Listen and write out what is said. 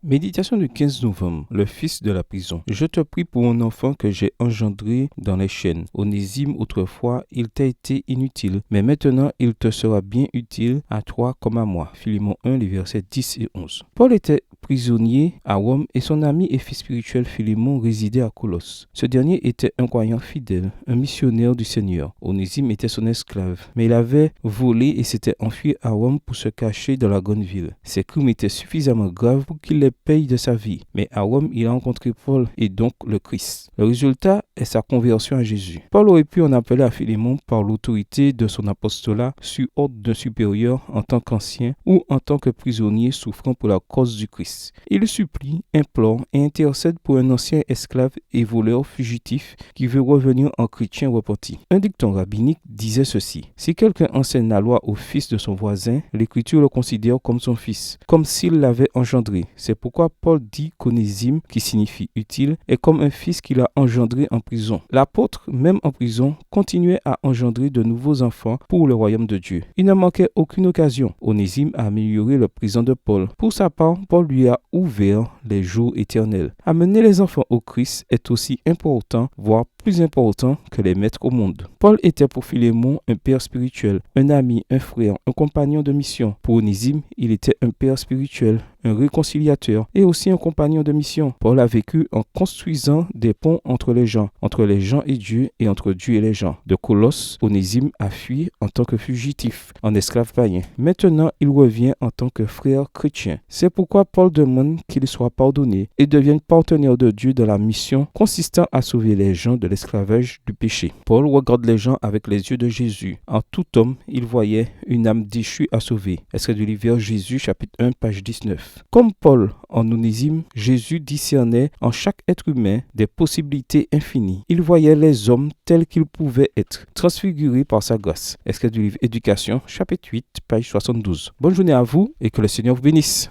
Méditation du 15 novembre, le fils de la prison. Je te prie pour mon enfant que j'ai engendré dans les chaînes. Onésime, autrefois, il t'a été inutile, mais maintenant il te sera bien utile à toi comme à moi. Philémon 1, les versets 10 et 11. Paul était prisonnier à Rome et son ami et fils spirituel Philémon résidait à Colosse. Ce dernier était un croyant fidèle, un missionnaire du Seigneur. Onésime était son esclave, mais il avait volé et s'était enfui à Rome pour se cacher dans la grande ville. Ses crimes étaient suffisamment graves pour qu'il les paye de sa vie. Mais à Rome, il a rencontré Paul et donc le Christ. Le résultat est sa conversion à Jésus. Paul aurait pu en appeler à Philémon par l'autorité de son apostolat sur ordre d'un supérieur en tant qu'ancien ou en tant que prisonnier souffrant pour la cause du Christ. Il supplie, implore et intercède pour un ancien esclave et voleur fugitif qui veut revenir en chrétien repenti. Un dicton rabbinique disait ceci: si quelqu'un enseigne la loi au fils de son voisin, l'Écriture le considère comme son fils, comme s'il l'avait engendré. C'est pourquoi Paul dit qu'Onésime, qui signifie utile, est comme un fils qu'il a engendré en prison. L'apôtre, même en prison, continuait à engendrer de nouveaux enfants pour le royaume de Dieu. Il ne manquait aucune occasion. Onésime a amélioré la prison de Paul. Pour sa part, Paul lui a ouvert les jours éternels. Amener les enfants au Christ est aussi important, voire plus important que les mettre au monde. Paul était pour Philémon un père spirituel, un ami, un frère, un compagnon de mission. Pour Onésime, il était un père spirituel, un réconciliateur et aussi un compagnon de mission. Paul a vécu en construisant des ponts entre les gens et Dieu et entre Dieu et les gens. De Colosse, Onésime a fui en tant que fugitif, en esclave païen. Maintenant, il revient en tant que frère chrétien. C'est pourquoi Paul demande qu'il soit pardonné et devienne partenaire de Dieu dans la mission consistant à sauver les gens de l'esclavage du péché. Paul regarde les gens avec les yeux de Jésus. En tout homme, il voyait une âme déchue à sauver. Extrait du livre Jésus, chapitre 1, page 19. Comme Paul en Onésime, Jésus discernait en chaque être humain des possibilités infinies. Il voyait les hommes tels qu'ils pouvaient être, transfigurés par sa grâce. Extrait du livre Éducation, chapitre 8, page 72. Bonne journée à vous et que le Seigneur vous bénisse.